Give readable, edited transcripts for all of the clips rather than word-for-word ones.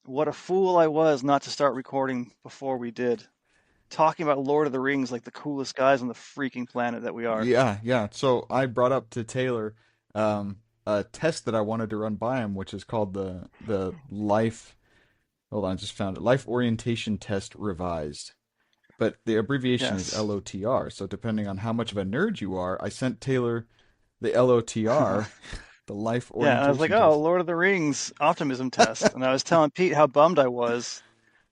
what a fool I was not to start recording before we did. Talking about Lord of the Rings like the coolest guys on the freaking planet that we are. Yeah, yeah. So I brought up to Taylor a test that I wanted to run by him, which is called the life. Hold on, I just found it. Life Orientation Test Revised. But the abbreviation is Yes. LOTR. So depending on how much of a nerd you are, I sent Taylor the LOTR, the Life Yeah, and I was like, Orientation oh, Test. Lord of the Rings optimism test. And I was telling Pete how bummed I was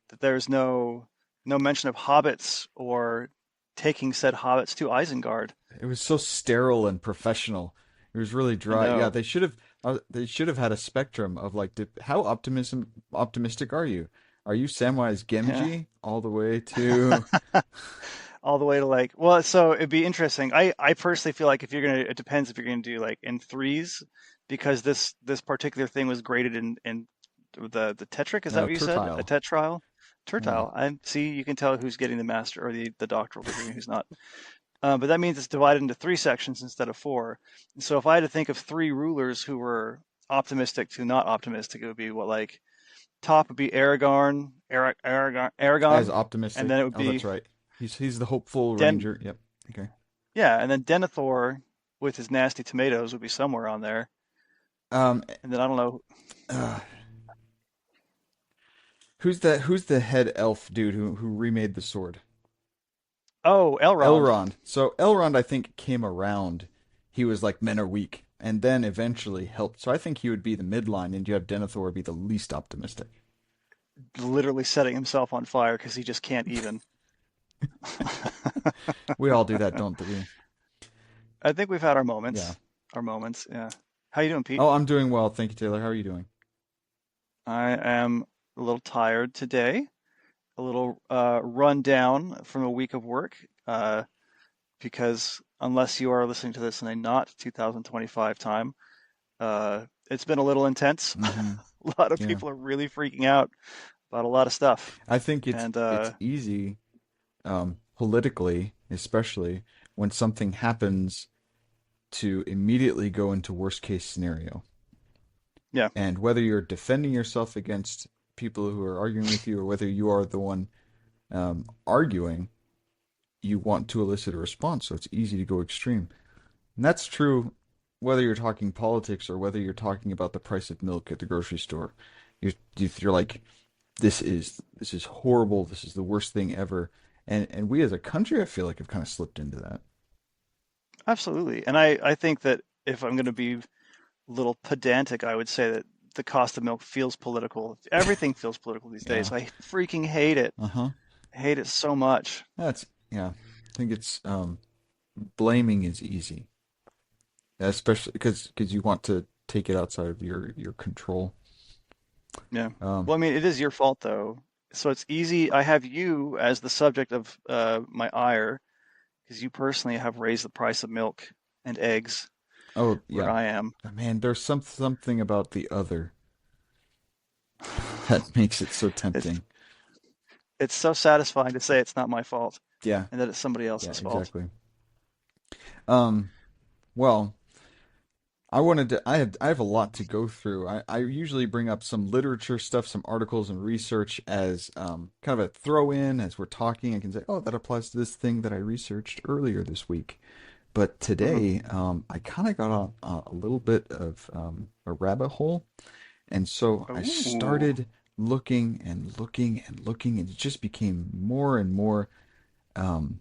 that there's no mention of hobbits or taking said hobbits to Isengard. It was so sterile and professional. It was really I dry. Yeah, know. they should have had a spectrum of like how optimistic are you? Are you Samwise Yeah. Gamgee all the way to All the way to like, well, so it'd be interesting. I personally feel like if you're gonna, it depends if you're gonna do like in threes, because this particular thing was graded in the tetric. Is that what you said? A tertile? tetrile, Yeah. tertile. I see. You can tell who's getting the master or the doctoral degree and who's not. But that means it's divided into three sections instead of four. So if I had to think of three rulers who were optimistic to not optimistic, it would be what, like, top would be As Aragon, and optimistic. then it would Oh, that's be right. He's the hopeful Den ranger. Yep. Okay. yeah, and then Denethor with his nasty tomatoes would be somewhere on there. Um, And then I don't know. uh, who's the head elf dude who remade the sword? Oh, Elrond. Elrond. So Elrond, I think, came around. He was like men are weak, and then eventually helped. So I think he would be the midline, and you have Denethor be the least optimistic. Literally setting himself on fire because he just can't even. We all do that, don't we? I think we've had our Yeah. moments. Our moments, yeah. How you doing, Pete? Oh, I'm doing well, thank you, Taylor. How are you doing? I am a little tired today, a little run down from a week of work, because unless you are listening to this in a not 2025 time, it's been a little intense. Mm-hmm. A lot of Yeah. people are really freaking out about a lot of stuff. I think And it's easy, politically, especially when something happens, to immediately go into worst case scenario. yeah, And whether you're defending yourself against people who are arguing with you, or whether you are the one arguing, you want to elicit a response. So it's easy to go extreme. And that's true whether you're talking politics or whether you're talking about the price of milk at the grocery store. You're like, this is horrible. This is the worst thing ever. And we as a country, I feel like, have kind of slipped into that. absolutely. And I think that if I'm going to be a little pedantic, I would say that the cost of milk feels political. Everything feels political these Yeah. days. I freaking hate it. Uh-huh. I hate it so much. That's yeah. I think it's blaming is easy, especially because you want to take it outside of your control. Yeah. Um, Well, I mean, it is your fault though. So it's easy. I have you as the subject of my ire because you personally have raised the price of milk and eggs oh where yeah, I am. man. There's something about the other that makes it so It's tempting. it's so satisfying to say it's not my fault Yeah, and that it's somebody yeah, else's fault. exactly. Um, well, I have a lot to go through. I usually bring up some literature stuff, some articles and research as kind of a throw in as we're talking. I can say, oh, that applies to this thing that I researched earlier this week. But Hmm. today, I kind of got on a little bit of a rabbit hole, and so I Ooh. started looking and looking and looking, and it just became more and more um,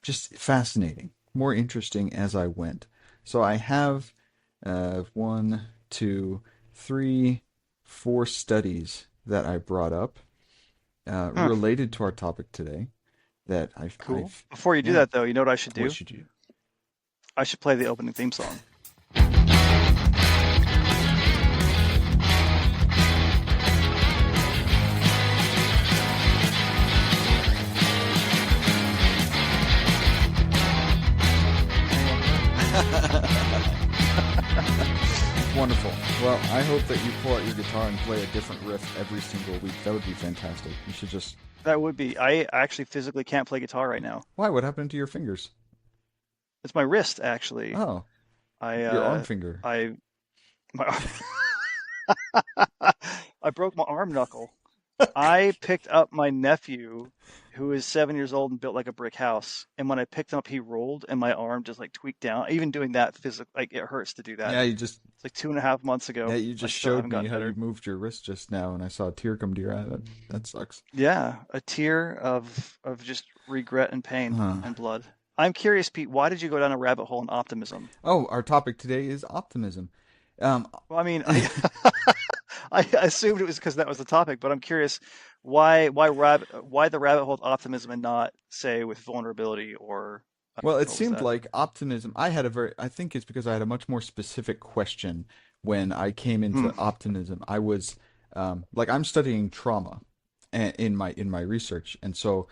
just fascinating, more interesting as I went. So I have one, two, three, four studies that I brought up Huh. related to our topic today. That Cool. Before you do yeah. that though, you know what I should What do? should you? I should play the opening theme song. Wonderful. Well, I hope that you pull out your guitar and play a different riff every single week. That would be fantastic. You should just. That would be. I actually physically can't play guitar right now. Why? What happened to your fingers? It's my wrist actually. Oh, I your arm finger. I my I broke my arm knuckle. I picked up my nephew, who is 7 years old and built like a brick house. And when I picked him up, he rolled, and my arm just like tweaked down. Even doing that physical, like it hurts to do that. Yeah, you just It's like 2.5 months yeah, ago. you I just still showed haven't me gotten how you better. moved your wrist just now, and I saw a tear come to your eye. That sucks. Yeah, a tear of just regret and pain Huh. and blood. I'm curious, Pete. Why did you go down a rabbit hole in optimism? Oh, our topic today is optimism. Um, Well, I mean, I I assumed it was because that was the topic, but I'm curious why the rabbit hole with optimism and not say with vulnerability or well, it what was seemed that? like optimism. I think it's because I had a much more specific question when I came Hmm. into optimism. I was like I'm studying trauma in my research, and so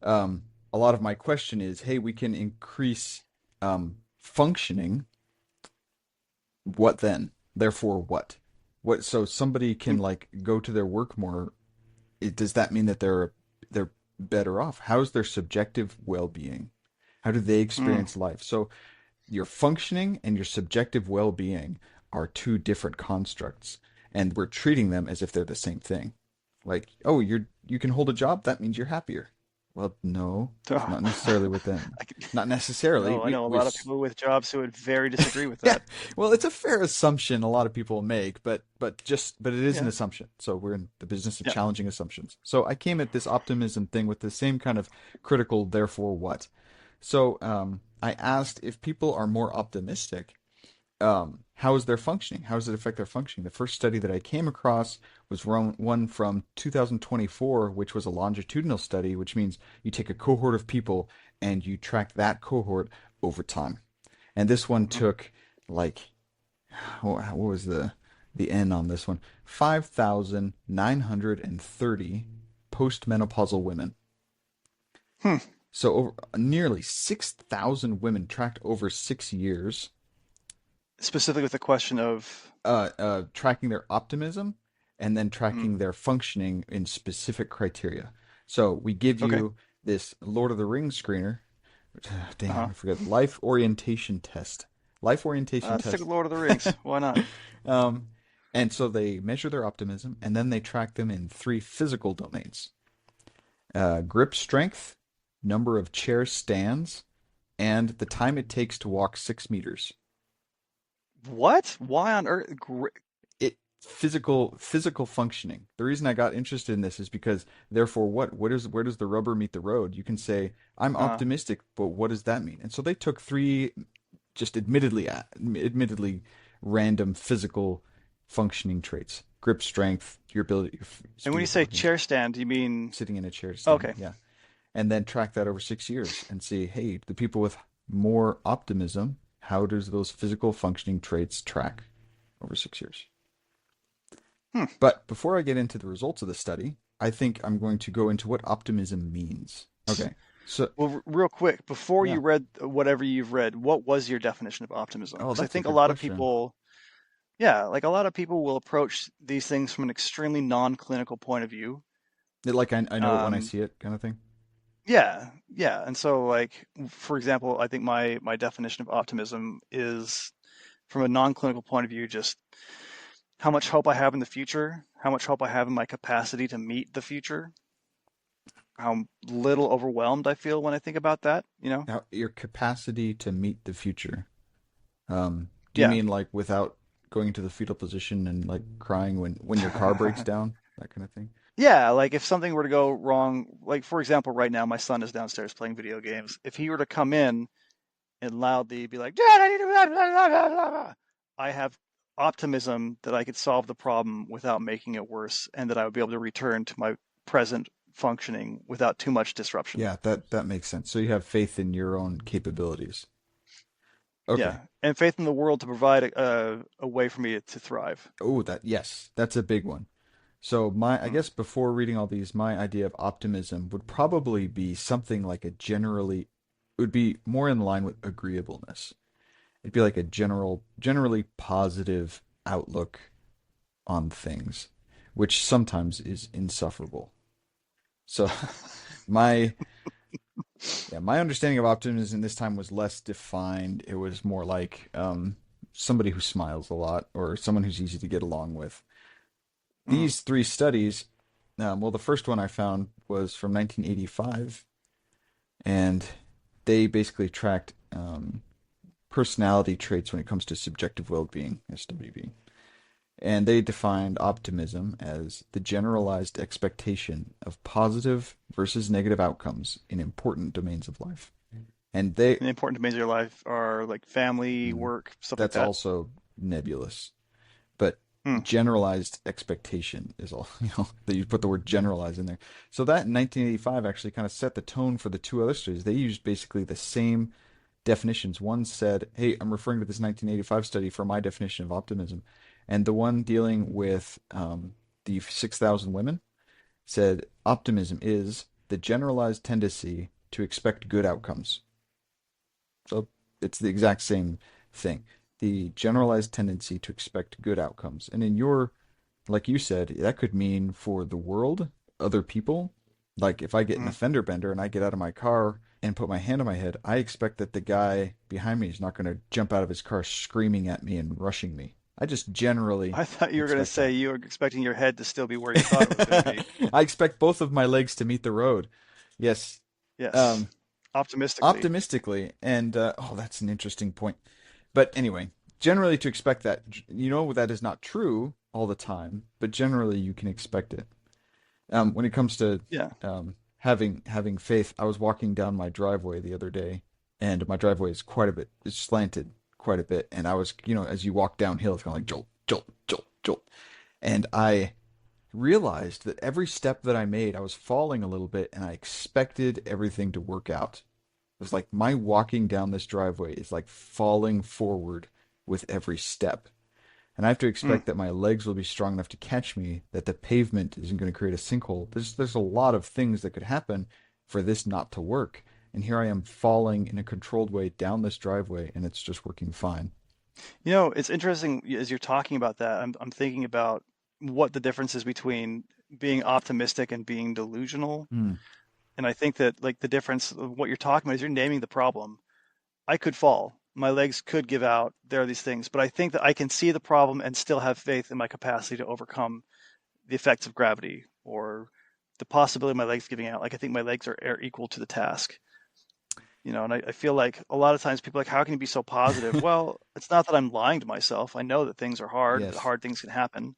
um, a lot of my question is, hey, we can increase functioning. What then? Therefore, what? What? So somebody can like go to their work more. Does that mean that they're better off? How's their subjective well-being? How do they Mm, experience life? So your functioning and your subjective well-being are two different constructs, and we're treating them as if they're the same thing. Like, oh, you can hold a job, that means you're happier. Well, no, it's not necessarily with them. I can- Not necessarily. no, I know a lot of people with jobs who would very disagree with Yeah, that. well, it's a fair assumption a lot of people make, but it is an Yeah, assumption. So we're in the business of yeah. challenging assumptions. So I came at this optimism thing with the same kind of critical, therefore what? So I asked if people are more optimistic, how is their functioning? How does it affect their functioning? The first study that I came across was one from 2024, which was a longitudinal study, which means you take a cohort of people and you track that cohort over time. And this one Mhm. took like what was the N on this one? 5,930 postmenopausal women. Hmm. So over, nearly 6,000 women tracked over 6 years, Specifically with the question of, tracking their optimism and then hmm, tracking their functioning in specific criteria. So we give okay, you this Lord of the Rings screener. Damn, uh-huh. I forget. Life orientation test. Life orientation Let's stick with test. Lord of the Rings. Why not? um, and so they measure their optimism and then they track them in three physical domains: grip strength, number of chair stands, and the time it takes to walk 6 meters. What? Why on earth? It physical functioning. The reason I got interested in this is because therefore what? Where does the rubber meet the road? You can say I'm Uh, optimistic, but what does that mean? And so they took three just admittedly random physical functioning traits: grip strength, your ability, your and when speed you of say walking, chair stand, do you mean sitting in a chair stand, okay? yeah, and then track that over 6 years and see, hey, the people with more optimism, how does those physical functioning traits track over 6 years? Hmm. But before I get into the results of the study, I think I'm going to go into what optimism means. Okay. So, Well, real quick, before yeah. you read whatever you've read, what was your definition of optimism? Oh, Because I that's a think a good lot of question. people, yeah, like a lot of people will approach these things from an extremely non-clinical point of view. Like I know it when I Um, see it, kind of thing. yeah, yeah. And so, like, for example, I think my definition of optimism is from a non-clinical point of view, just how much hope I have in the future, how much hope I have in my capacity to meet the future, how little overwhelmed I feel when I think about that, you know? Now, your capacity to meet the future. Do you Yeah. mean like without going into the fetal position and like crying when your car breaks down, that kind of thing? Yeah, like if something were to go wrong, like for example, right now my son is downstairs playing video games. If he were to come in and loudly be like, "Dad, I need to blah, blah, blah, blah, blah, blah," I have optimism that I could solve the problem without making it worse and that I would be able to return to my present functioning without too much disruption. Yeah, that makes sense. So you have faith in your own capabilities. Okay. Yeah, and faith in the world to provide a way for me to thrive. Oh, yes, that's a big one. So I Mm. guess before reading all these, my idea of optimism would probably be something like it would be more in line with agreeableness. It'd be like a generally positive outlook on things, which sometimes is insufferable. So my yeah, my understanding of optimism this time was less defined. It was more like somebody who smiles a lot or someone who's easy to get along with. Mm. These three studies, well, the first one I found was from 1985, and they basically tracked personality traits when it comes to subjective well-being, SWB. And they defined optimism as the generalized expectation of positive versus negative outcomes in important domains of life. And they, And the important domains of your life are like family, mm, work, stuff like that's that. also nebulous, but Hmm. generalized expectation is all, that you put the word generalize in there. So that in 1985 actually kind of set the tone for the two other studies. They used basically the same definitions. One said, hey, I'm referring to this 1985 study for my definition of optimism. And the one dealing with the 6,000 women said, optimism is the generalized tendency to expect good outcomes. So it's the exact same thing. The generalized tendency to expect good outcomes. And in your, like you said, that could mean for the world, other people. Like if I get in a Hmm. fender bender and I get out of my car and put my hand on my head, I expect that the guy behind me is not going to jump out of his car screaming at me and rushing me. I just generally I thought you were going to expect say that. you were expecting your head to still be where you thought it was going to be. I expect both of my legs to meet the road. Yes. Yes. Um, Optimistically. Optimistically, and oh, that's an interesting point. But anyway, generally to expect that, that is not true all the time, but generally you can expect it. When it comes to Yeah. having faith, I was walking down my driveway the other day, and my driveway is quite a bit, it's slanted quite a bit, and I was, as you walk downhill, it's kind of like jolt, jolt, jolt, jolt, and I realized that every step that I made, I was falling a little bit, and I expected everything to work out. It was like my walking down this driveway is like falling forward with every step. And I have to Hmm. expect that my legs will be strong enough to catch me, that the pavement isn't going to create a sinkhole. There's a lot of things that could happen for this not to work. And here I am falling in a controlled way down this driveway, and it's just working fine. It's interesting as you're talking about that. I'm thinking about what the difference is between being optimistic and being delusional. Hmm. And I think that like the difference of what you're talking about is you're naming the problem. I could fall. My legs could give out. There are these things, but I think that I can see the problem and still have faith in my capacity to overcome the effects of gravity or the possibility of my legs giving out. Like I think my legs are equal to the task. And I feel like a lot of times people are like, how can you be so positive? Well, it's not that I'm lying to myself. I know that things are hard, that Yes. hard things can happen.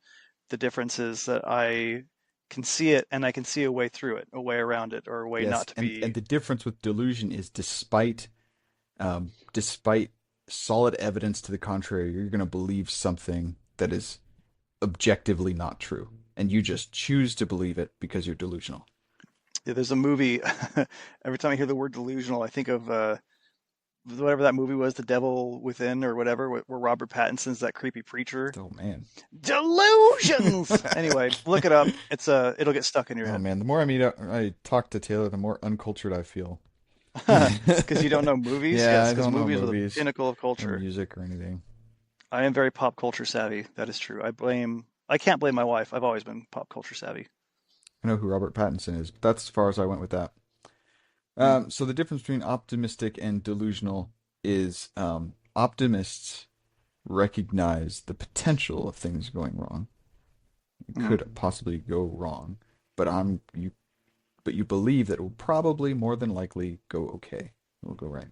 The difference is that I can see it and I can see a way through it, a way around it, or a way Yes. not to And be. the difference with delusion is despite solid evidence to the contrary, you're going to believe something that is objectively not true, and you just choose to believe it because you're delusional. Yeah, there's a movie. Every time I hear the word delusional, I think of whatever that movie was, The Devil Within or whatever, where Robert Pattinson's that creepy preacher. Oh man. Delusions. Anyway, look it up. It'll get stuck in your Oh head man, the more I talk to Taylor, the more uncultured I feel. because you don't know movies. Yeah, Yes, I because don't know movies are the movies pinnacle of or culture. music or anything. I am very pop culture savvy. That is true. I can't blame my wife. I've always been pop culture savvy. I know who Robert Pattinson is, but that's as far as I went with that. Mm, So the difference between optimistic and delusional is optimists recognize the potential of things going wrong. It mm. could possibly go wrong, but you believe that it will probably more than likely go okay. It will go right.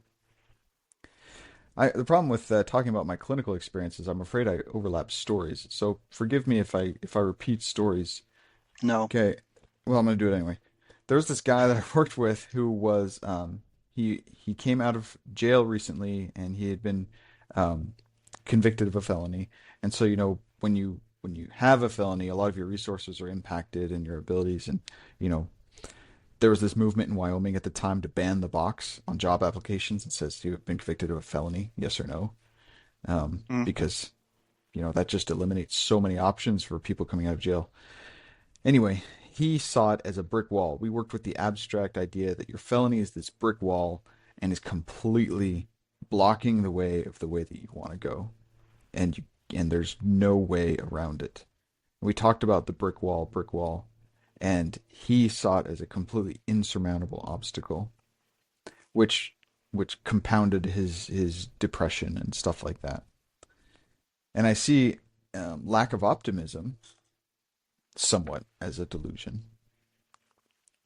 The problem with talking about my clinical experiences, I'm afraid I overlap stories. So forgive me if I repeat stories. No. Okay, well I'm gonna do it anyway. There was this guy that I worked with who was he came out of jail recently and he had been um, convicted of a felony. And so when you have a felony, a lot of your resources are impacted and your abilities. And you know there was this movement in Wyoming at the time to ban the box on job applications that says you have been convicted of a felony, yes or no, Mm. because that just eliminates so many options for people coming out of jail. Anyway, he saw it as a brick wall. We worked with the abstract idea that your felony is this brick wall and is completely blocking the way of the way that you want to go, and there's no way around it. We talked about the brick wall, and he saw it as a completely insurmountable obstacle, which compounded his depression and stuff like that. And I see lack of optimism somewhat as a delusion.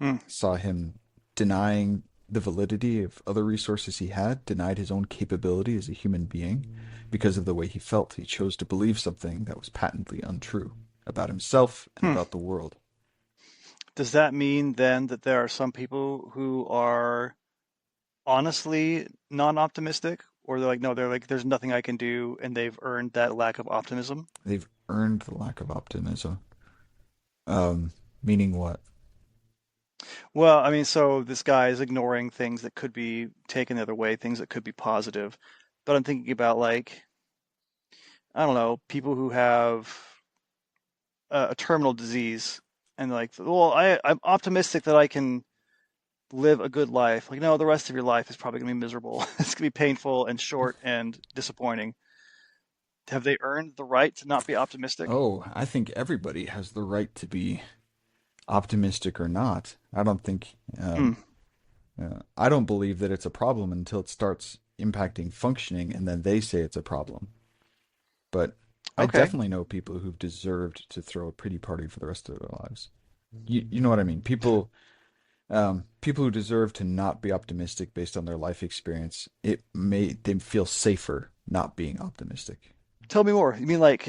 Hmm. Saw him denying the validity of other resources he had, denied his own capability as a human being because of the way he felt. He chose to believe something that was patently untrue about himself and Hmm. about the world. Does that mean then that there are some people who are honestly non-optimistic, or they're like, no, they're like, there's nothing I can do, and they've earned that lack of optimism? They've earned the lack of optimism. Meaning what? Well, I mean, so this guy is ignoring things that could be taken the other way, things that could be positive. But I'm thinking about like, I don't know, people who have a terminal disease and like, well, I'm optimistic that I can live a good life. Like, no, the rest of your life is probably gonna be miserable. It's gonna be painful and short and disappointing. Have they earned the right to not be optimistic? Oh, I think everybody has the right to be optimistic or not. I don't think, Hmm. I don't believe that it's a problem until it starts impacting functioning and then they say it's a problem. But I Okay. definitely know people who've deserved to throw a pretty party for the rest of their lives. You know what I mean? People who deserve to not be optimistic based on their life experience, it made them feel safer not being optimistic. Tell me more. You mean like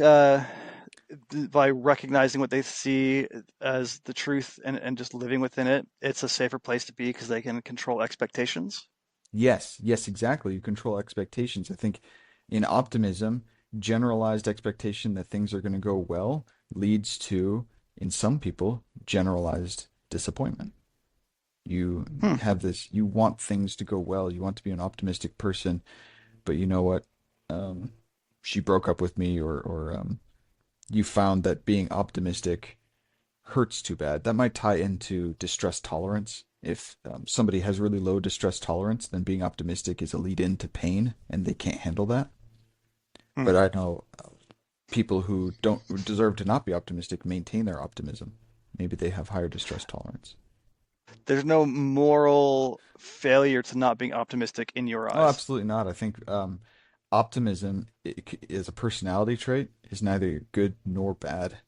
by recognizing what they see as the truth and just living within it, it's a safer place to be because they can control expectations? Yes, yes, exactly. You control expectations. I think in optimism, generalized expectation that things are going to go well leads to, in some people, generalized disappointment. You Hmm. have this, you want things to go well. You want to be an optimistic person, but you know what? Um, she broke up with me, or you found that being optimistic hurts too bad. That might tie into distress tolerance. If somebody has really low distress tolerance, then being optimistic is a lead into pain, and they can't handle that. Hmm. But I know people who don't deserve to not be optimistic maintain their optimism. Maybe they have higher distress tolerance. There's no moral failure to not being optimistic in your Oh, eyes. absolutely not. I think optimism is a personality trait, is neither good nor bad.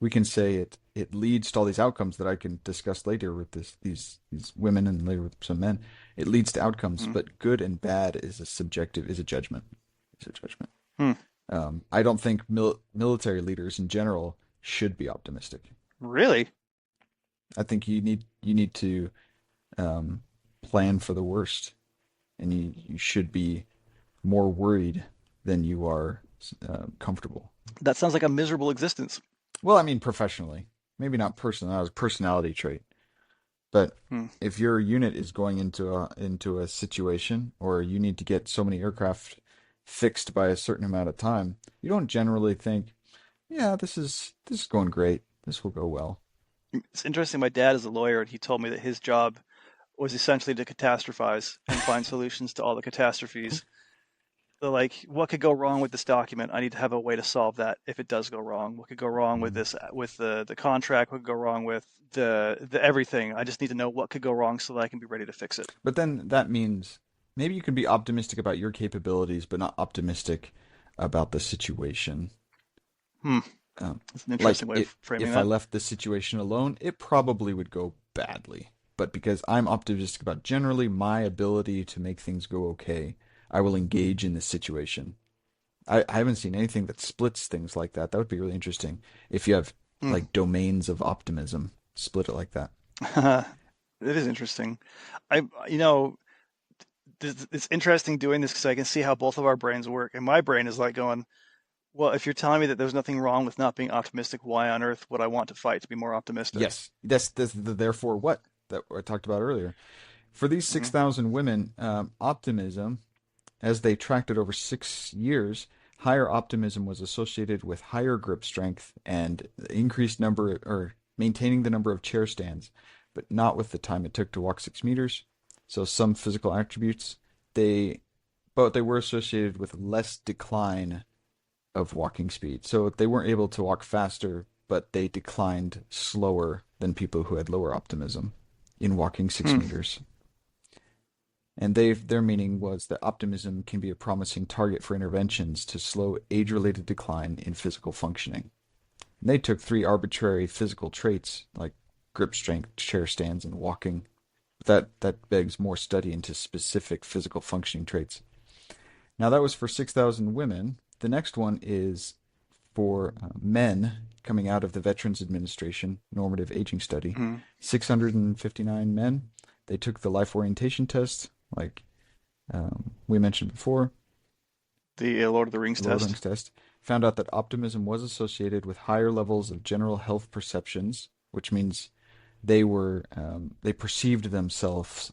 We can say it leads to all these outcomes that I can discuss later with these women and later with some men. It leads to outcomes, Hmm. but good and bad is a subjective, is a judgment. It's a judgment. Hmm. I don't think military leaders in general should be optimistic. Really? I think you need to um, plan for the worst, and you should be more worried than you are comfortable. That sounds like a miserable existence. Well, I mean professionally, maybe not personally. That was a personality trait. But Hmm. if your unit is going into a situation, or you need to get so many aircraft fixed by a certain amount of time, you don't generally think, yeah, this is going great. This will go well. It's interesting. My dad is a lawyer, and he told me that his job was essentially to catastrophize and find solutions to all the catastrophes. So like, what could go wrong with this document? I need to have a way to solve that if it does go wrong. What could go wrong with Mhm. this, with the contract? What could go wrong with the everything? I just need to know what could go wrong so that I can be ready to fix it. But then that means maybe you can be optimistic about your capabilities, but not optimistic about the situation. Hmm, Um, that's an like interesting way of it, framing if I that. left the situation alone, it probably would go badly. But because I'm optimistic about generally my ability to make things go okay, I will engage in this situation. I haven't seen anything that splits things like that. That would be really interesting if you have Hmm. like domains of optimism, split it like that. It is interesting. I, you know, it's interesting doing this because I can see how both of our brains work. And my brain is like going, well, if you're telling me that there's nothing wrong with not being optimistic, why on earth would I want to fight to be more optimistic? Yes, that's the therefore what that I talked about earlier. For these Hmm. 6,000 women, optimism, as they tracked it over 6 years, higher optimism was associated with higher grip strength and increased number or maintaining the number of chair stands, but not with the time it took to walk 6 meters. So some physical attributes, they but they were associated with less decline of walking speed. So they weren't able to walk faster, but they declined slower than people who had lower optimism in walking six Hmm. meters. And their meaning was that optimism can be a promising target for interventions to slow age-related decline in physical functioning. And they took three arbitrary physical traits like grip strength, chair stands, and walking. That begs more study into specific physical functioning traits. Now that was for 6,000 women. The next one is for men coming out of the Veterans Administration normative aging study. Mhm. 659 men. They took the life orientation test, like we mentioned before, The Lord of the Rings the Lord of the test. Rings test. Found out that optimism was associated with higher levels of general health perceptions, which means they perceived themselves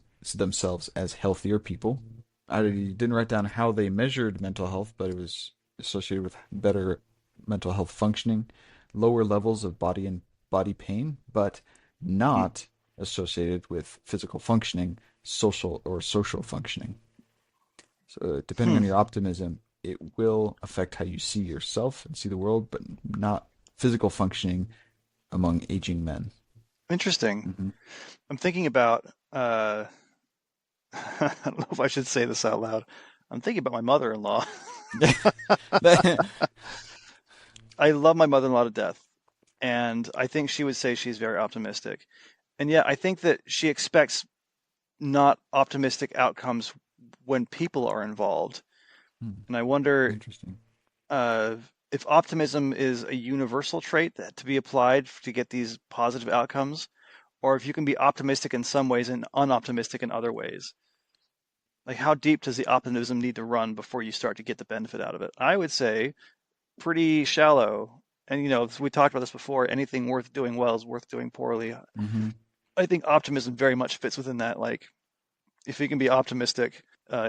as healthier people. I didn't write down how they measured mental health, but it was associated with better mental health functioning, lower levels of body pain, but Hmm. not associated with physical functioning, social functioning. So depending Hmm. on your optimism, it will affect how you see yourself and see the world, but not physical functioning among aging men. Interesting. Hmm. I'm thinking about I don't know if I should say this out loud. I'm thinking about my mother-in-law. I love my mother-in-law to death, and I think she would say she's very optimistic. And yet I think that she expects not optimistic outcomes when people are involved. And I wonder Interesting. uh, if optimism is a universal trait that to be applied to get these positive outcomes, or if you can be optimistic in some ways and unoptimistic in other ways. Like, how deep does the optimism need to run before you start to get the benefit out of it? I would say pretty shallow. And, we talked about this before. Anything worth doing well is worth doing poorly. Hmm. I think optimism very much fits within that. Like, if you can be optimistic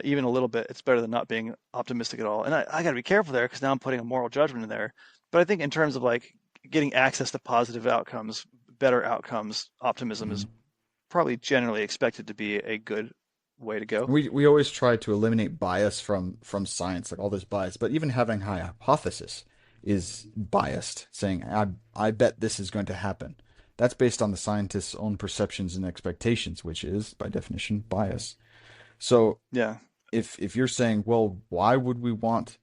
even a little bit, it's better than not being optimistic at all. And I got to be careful there because now I'm putting a moral judgment in there. But I think in terms of like getting access to positive outcomes, better outcomes, optimism is probably generally expected to be a good way to go. We always try to eliminate bias from science, like all this bias, but even having high hypothesis is biased, saying I bet this is going to happen. That's based on the scientist's own perceptions and expectations, which is by definition bias. So Yeah. if you're saying, well, why would we want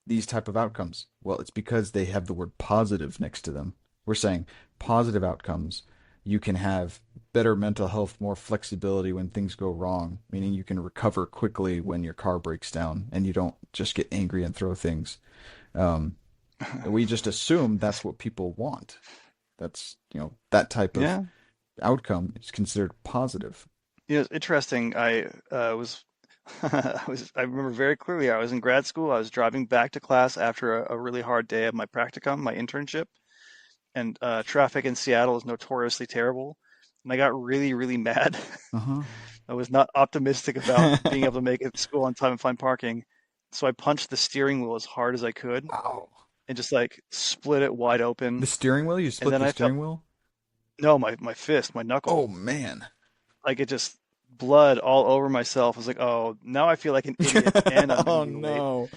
these type of outcomes? Well, it's because they have the word positive next to them. We're saying positive outcomes. You can have better mental health, more flexibility when things go wrong, meaning you can recover quickly when your car breaks down and you don't just get angry and throw things. Um, we just assume that's what people want. That's, that type of Yeah. outcome is considered positive. It's interesting. I was, I remember very clearly. I was in grad school. I was driving back to class after a really hard day of my practicum, my internship, and traffic in Seattle is notoriously terrible. And I got really, really mad. Uh-huh. I was not optimistic about being able to make it to school on time and find parking. So I punched the steering wheel as hard as I could Ow. and just like split it wide The open. steering wheel? You And split then the I felt, steering wheel? no, my fist, my Oh knuckle, man. like it just blood all over myself. I was like, oh, now I feel like an idiot and I'm going Oh to be late. no.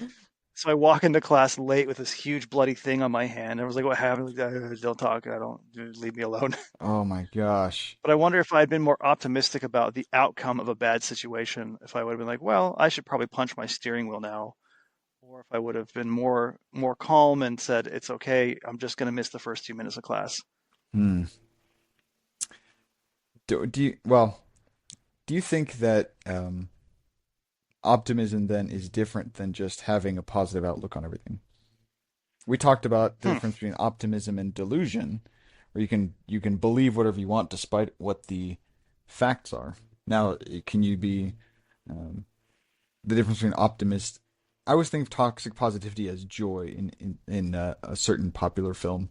So I walk into class late with this huge bloody thing on my hand. I was like, what happened? Like, don't talk. I don't, leave me alone. Oh my gosh. But I wonder if I had been more optimistic about the outcome of a bad situation, if I would have been like, well, I should probably punch my steering wheel now, or if I would have been more calm and said, it's okay, I'm just going to miss the first 2 minutes of class. Hmm. Do you think that optimism then is different than just having a positive outlook on everything? We talked about the Hmm. difference between optimism and delusion, where you can believe whatever you want despite what the facts are. Now, can you be um, the difference between optimist? I always think of toxic positivity as joy in a certain popular film,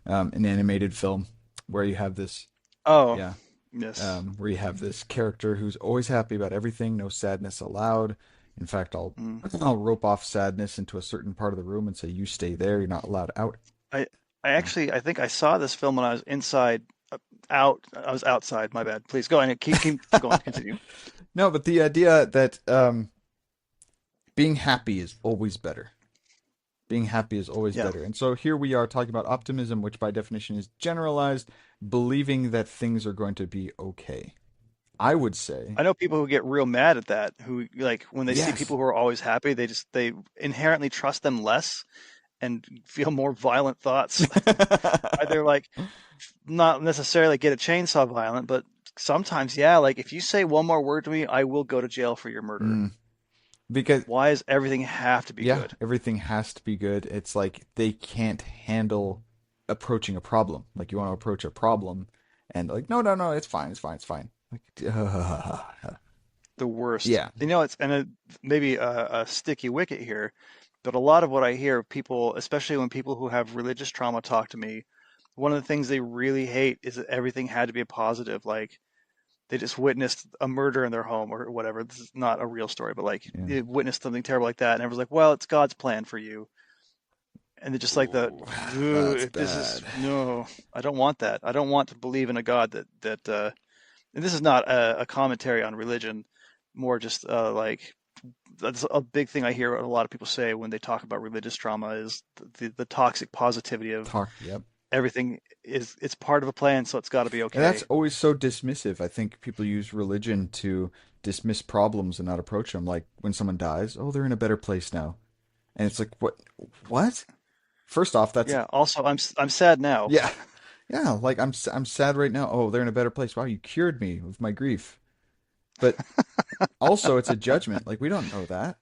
an animated film, where you have this, Oh, yeah, yes. where you have this character who's always happy about everything, no sadness allowed. In fact, I'll Mm. I'll rope off sadness into a certain part of the room and say, "You stay there. You're not allowed out." I I Yeah. actually I think I saw this film when I was inside I was outside, my bad. Please go ahead. Keep going. Continue. No, but the idea that being happy is always better. Being happy is always Yeah. better. And so here we are talking about optimism, which by definition is generalized, believing that things are going to be okay. I would say, I know people who get real mad at that, who like when they see yes. people who are always happy, they inherently trust them less and feel more violent thoughts. Either like not necessarily get a chainsaw violent, but sometimes, yeah, like if you say one more word to me, I will go to jail for your murder. Mm. Because Why does everything have to be yeah, good? everything has to be good. It's like they can't handle approaching a problem. Like you want to approach a problem and like, no, no, no, it's fine, it's fine, it's fine. Like, The worst. yeah, It's maybe a sticky wicket here, but a lot of what I hear of people, especially when people who have religious trauma talk to me, one of the things they really hate is that everything had to be a positive. Like they just witnessed a murder in their home or whatever. This is not a real story, but like yeah. they witnessed something terrible like that, and everyone's like, "Well, it's God's plan for you." And they're just like Ooh, that's this is bad. no, I don't want that. I don't want to believe in a God that and this is not a commentary on religion, more just like that's a big thing I hear a lot of people say when they talk about religious trauma is the toxic positivity of Talk, yep. everything is it's part of a plan, so it's got to be And that's okay. always so dismissive. I think people use religion to dismiss problems and not approach them. Like when someone dies, oh, they're in a better place now. And it's like, what? What? First off, that's Yeah. Also, I'm sad now. yeah, yeah. Like I'm sad right now. Oh, they're in a better place. Wow, you cured me of my grief. But also, it's a judgment. Like we don't know that.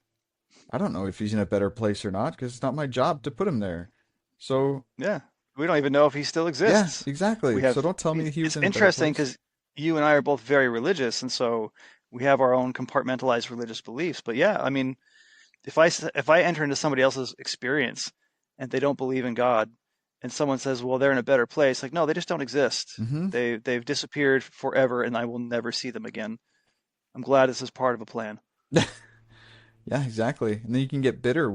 I don't know if he's in a better place or not because it's not my job to put him there. So Yeah. We don't even know if he still yeah, exists. exactly. We So have don't tell me he was it's in a better interesting place. because you and I are both very religious, and so we have our own compartmentalized religious beliefs. But yeah, I mean, if I enter into somebody else's experience and they don't believe in God, and someone says, "Well, they're in a better place," like, no, they just don't exist. Mm-hmm. They've disappeared forever, and I will never see them again. I'm glad this is part of a plan. Yeah, exactly. And then you can get bitter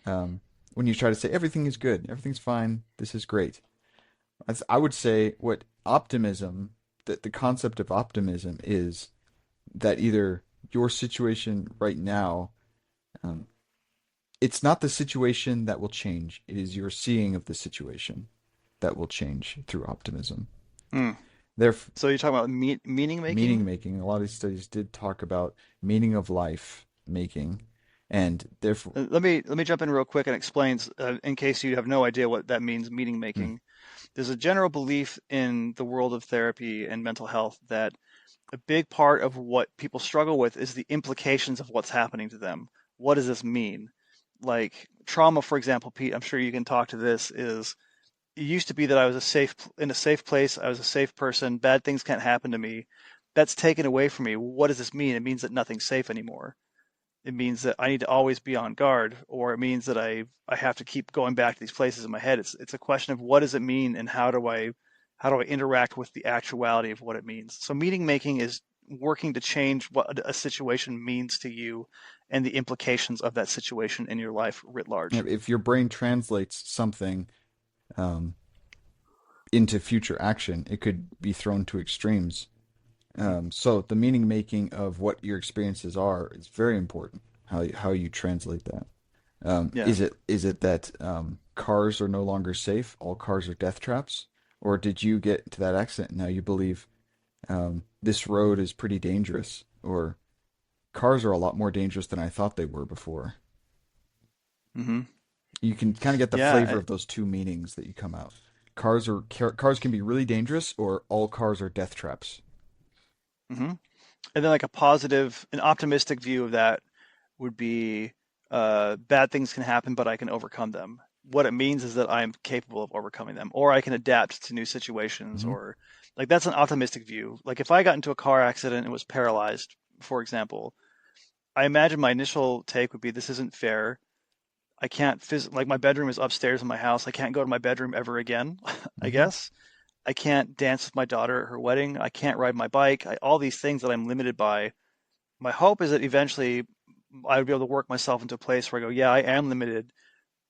um, when you try to say everything is good, everything's fine, this is great. I would say what optimism, that the concept of optimism is that either your situation right now, um, it's not the situation that will change. It is your seeing of the situation that will change through optimism. Hmm. Therefore, So you're talking about meaning meaning making? making, a lot of these studies did talk about meaning of life making, and therefore, Let me jump in real quick and explain, in case you have no idea what that means, meaning hmm, making. There's a general belief in the world of therapy and mental health that a big part of what people struggle with is the implications of what's happening to them. What does this mean? Like trauma, for example, Pete, I'm sure you can talk to this, is it used to be that I was in a safe place, I was a safe person, bad things can't happen to me. That's taken away from me. What does this mean? It means that nothing's safe anymore. It means that I need to always be on guard, or it means that I have to keep going back to these places in my head. It's a question of what does it mean and how do I interact with the actuality of what it means. So meaning making is working to change what a situation means to you and the implications of that situation in your life writ large. if your brain translates something um, into future action, it could be thrown to extremes. So the meaning making of what your experiences are is very important. How you translate that. Yeah. Is it that cars are no longer safe? All cars are death traps, or did you get to that accident and now you believe this road is pretty dangerous, or cars are a lot more dangerous than I thought they were before? Hmm. You can kind of get the flavor Yeah. of those two meanings that you come out. Cars can be really dangerous, or all cars are death traps. Hmm. And then like an optimistic view of that would be bad things can happen, but I can overcome them. What it means is that I am capable of overcoming them, or I can adapt to new situations, Hmm. or like that's an optimistic view. Like if I got into a car accident and was paralyzed, for example, I imagine my initial take would be this isn't fair. I can't like my bedroom is upstairs in my house. I can't go to my bedroom ever again, I Hmm. guess. I can't dance with my daughter at her wedding. I can't ride my bike. All these things that I'm limited by. My hope is that eventually I would be able to work myself into a place where I go, yeah, I am limited,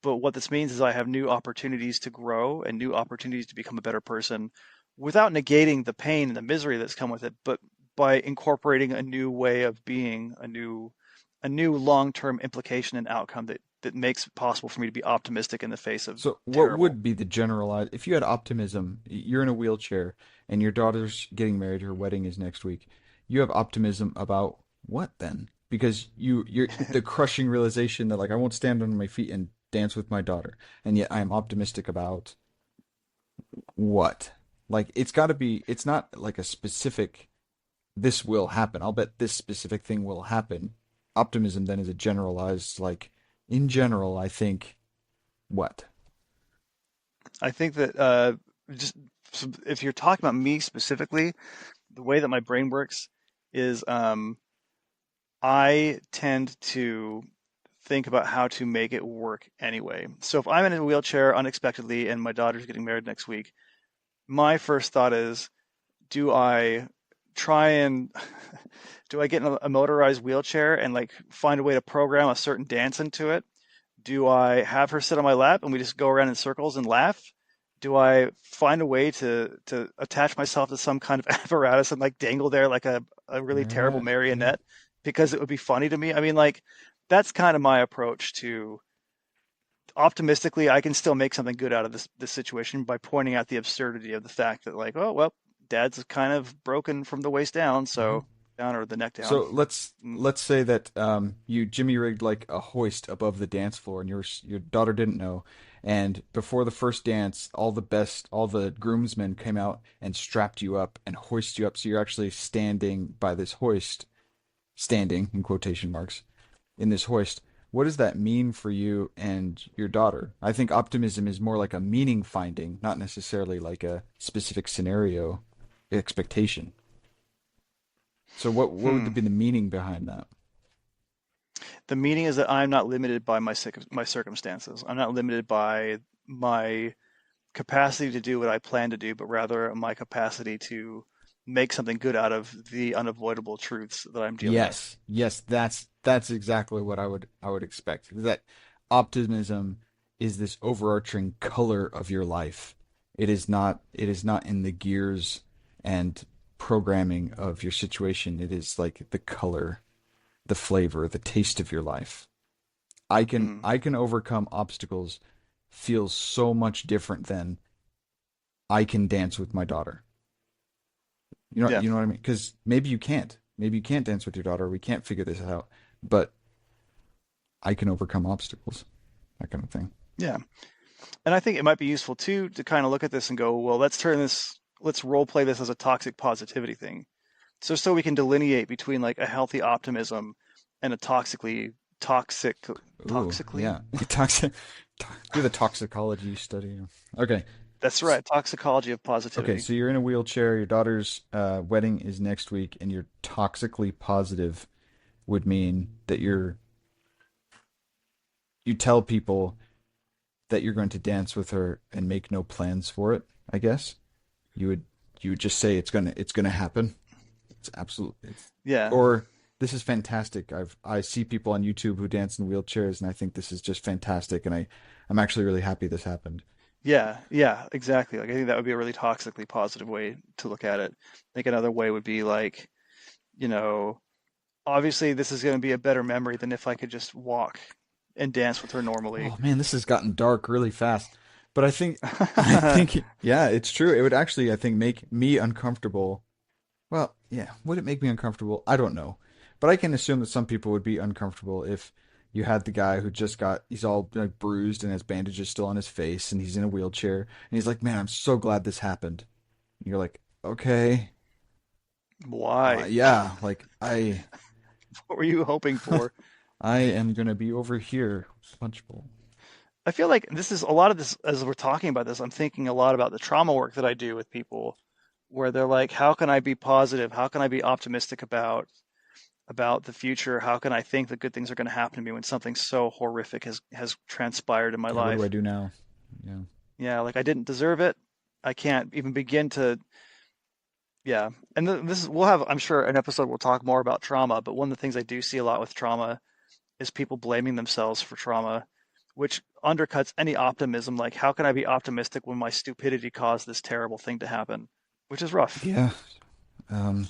but what this means is I have new opportunities to grow and new opportunities to become a better person without negating the pain and the misery that's come with it, but by incorporating a new way of being, a new long-term implication and outcome that makes it possible for me to be optimistic in the face of So, what terrible. would be the generalized, if you had optimism, you're in a wheelchair and your daughter's getting married, her wedding is next week. You have optimism about what then? Because you're the crushing realization that like I won't stand on my feet and dance with my daughter, and yet I am optimistic about what? Like it's got to be. It's not like a specific. This will happen. I'll bet this specific thing will happen. Optimism then is a generalized like. In general, I think what? I think that just if you're talking about me specifically, the way that my brain works is I tend to think about how to make it work anyway. So if I'm in a wheelchair unexpectedly and my daughter's getting married next week, my first thought is, do I try and do I get in a motorized wheelchair and like find a way to program a certain dance into it? Do I have her sit on my lap and we just go around in circles and laugh? Do I find a way to attach myself to some kind of apparatus and like dangle there like a really terrible Yeah, yeah. marionette because it would be funny to me? I mean, like that's kind of my approach to optimistically, I can still make something good out of this situation by pointing out the absurdity of the fact that like, oh well, dad's kind of broken from the waist down, Uh-huh. so down or the neck down. So let's say that you jimmy rigged like a hoist above the dance floor, and your daughter didn't know, and before the first dance, all the groomsmen came out and strapped you up and hoist you up, so you're actually standing by this hoist, standing in quotation marks, in this hoist. What does that mean for you and your daughter? I think optimism is more like a meaning finding, not necessarily like a specific scenario expectation. So what Hmm. would be the meaning behind that? The meaning is that I'm not limited by my circumstances. I'm not limited by my capacity to do what I plan to do, but rather my capacity to make something good out of the unavoidable truths that I'm dealing with. Yes, yes, that's exactly what I would expect. That optimism is this overarching color of your life. It is not in the gears and programming of your situation. It is like the color, the flavor, the taste of your life. Hmm. I can overcome obstacles feels so much different than I can dance with my daughter. Yeah. You know what I mean? Because maybe you can't. Maybe you can't dance with your daughter. We can't figure this out. But I can overcome obstacles. That kind of thing. Yeah. And I think it might be useful too to kind of look at this and go, well, let's role play this as a toxic positivity thing. So we can delineate between like a healthy optimism and a toxic, Ooh, toxically. yeah. Toxic. Do the toxicology study. Okay. That's S- right, toxicology of Okay. positivity. So you're in a wheelchair. Your daughter's wedding is next week, and you're toxically positive would mean that you tell people that you're going to dance with her and make no plans for it. I guess you would you would just say it's gonna happen. It's absolutely Yeah. or this is fantastic. I see people on YouTube who dance in wheelchairs, and I think this is just fantastic, and I'm actually really happy this happened. Yeah. Yeah, exactly. Like I think that would be a really toxically positive way to look at it. I think another way would be like, you know, obviously this is going to be a better memory than if I could just walk and dance with her normally. Oh man, this has gotten dark really fast. But I think yeah, it's true. It would actually I think make me uncomfortable. Well, yeah, would it make me uncomfortable? I don't know. But I can assume that some people would be uncomfortable if you had the guy who just got he's all like bruised and has bandages still on his face and he's in a wheelchair and he's like, "Man, I'm so glad this happened." And you're like, "Okay. Why? Yeah, What were you hoping for? I am going to be over here, punch bowl." I feel like this is a lot of this, as we're talking about this, I'm thinking a lot about the trauma work that I do with people where they're like, how can I be positive? How can I be optimistic about the future? How can I think that good things are going to happen to me when something so horrific has transpired in my Yeah, what do I life? do now? Yeah. Yeah, like I didn't deserve it. I can't even begin to, yeah. And this is, we'll have, I'm sure, an episode we'll talk more about trauma, but one of the things I do see a lot with trauma is people blaming themselves for trauma, which undercuts any optimism. Like, how can I be optimistic when my stupidity caused this terrible thing to happen? Which is rough. Yeah. Um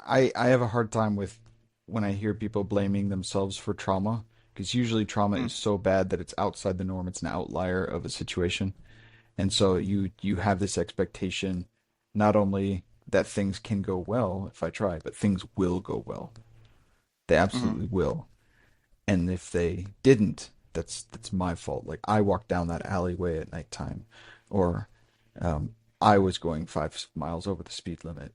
I have a hard time with when I hear people blaming themselves for trauma because usually trauma Hmm. is so bad that it's outside the norm. It's an outlier of a situation. And so you have this expectation not only that things can go well if I try, but things will go well. They Hmm. absolutely will. And if they didn't, that's my fault. Like I walked down that alleyway at nighttime, or I was going 5 miles over the speed limit.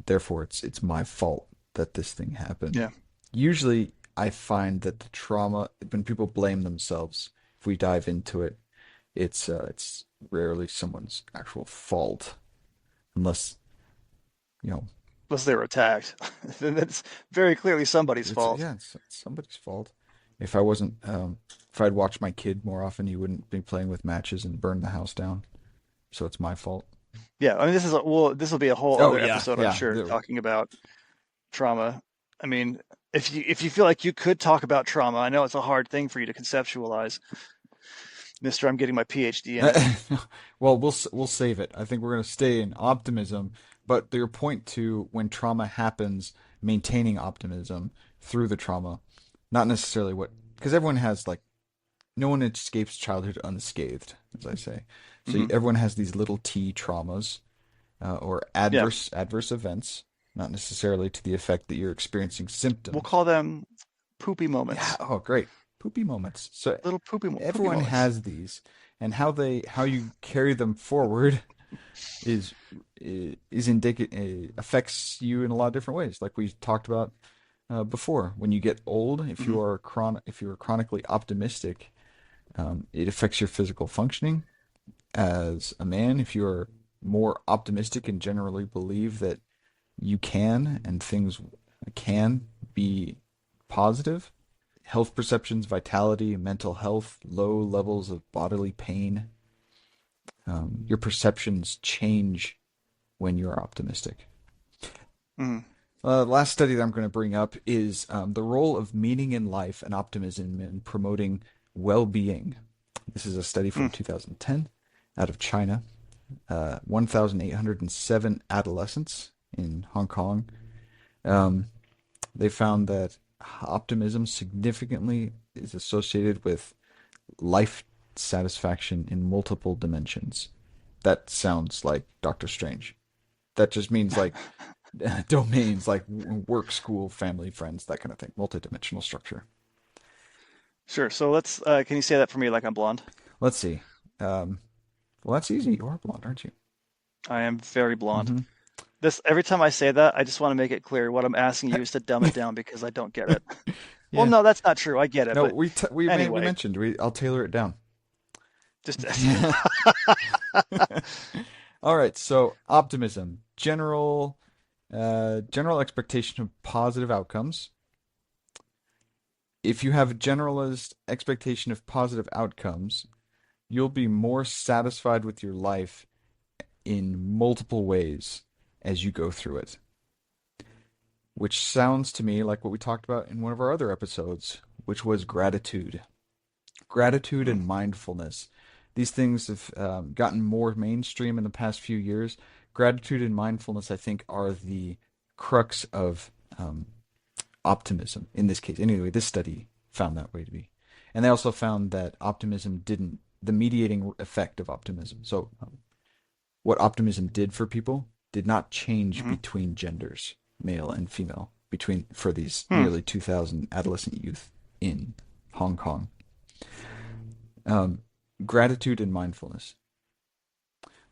Therefore, it's my fault that this thing happened. Yeah. Usually, I find that the trauma, when people blame themselves, if we dive into it, it's rarely someone's actual fault, unless you know Unless they were attacked. Then it's very clearly somebody's it's fault. yeah, it's somebody's fault. If I wasn't, if I'd watched my kid more often, he wouldn't be playing with matches and burn the house down. So it's my fault. Yeah, I mean, this will be a whole Oh other yeah, episode, I'm yeah. sure, talking about trauma. I mean, if you feel like you could talk about trauma, I know it's a hard thing for you to conceptualize, Mister. I'm getting my PhD in it. Well, we'll save it. I think we're gonna stay in optimism, but your point to when trauma happens, maintaining optimism through the trauma, not necessarily what because everyone has like no one escapes childhood unscathed, as I say. So Hmm. everyone has these little T traumas or Yeah, adverse events, not necessarily to the effect that you're experiencing we'll symptoms. call them poopy Yeah. moments. Oh, great. Poopy moments. So Little poopy everyone moments. has these, and how you carry them forward is affects you in a lot of different ways, like we talked about before. When you get old, Hmm. if you are chronically optimistic, it affects your physical functioning as a man. If you are more optimistic and generally believe that you can and things can be positive, health perceptions, vitality, mental health, low levels of bodily pain, your perceptions change when you're optimistic. Hmm. The last study that I'm going to bring up is the role of meaning in life and optimism in promoting well-being. This is a study from Hmm. 2010 out of China. 1,807 adolescents in Hong Kong. Um, they found that optimism significantly is associated with life satisfaction in multiple dimensions. That sounds like Doctor Strange. That just means like domains like work, school, family, friends, that kind of thing. Multidimensional structure. Sure. So let's. Can you say that for me like I'm blonde? Let's see. Um, well, that's easy. You are blonde, aren't you? I am very blonde. Mm-hmm. This every time I say that, I just want to make it clear what I'm asking you is to dumb it down because I don't get it. Well, Yeah. no, that's not true. I get it, No, but we anyway, mentioned I'll tailor it down. just All right. So optimism, general expectation of positive outcomes. If you have a generalized expectation of positive outcomes, you'll be more satisfied with your life in multiple ways as you go through it, which sounds to me like what we talked about in one of our other episodes, which was gratitude. Gratitude Hmm. and mindfulness. These things have gotten more mainstream in the past few years. Gratitude and mindfulness, I think, are the crux of optimism in this case. Anyway, this study found that way to be. And they also found that optimism didn't, the mediating effect of optimism. So, what optimism did for people did not change Hmm. between genders, male and female, between for these Hmm. nearly 2,000 adolescent youth in Hong Kong. Um, Gratitude and mindfulness.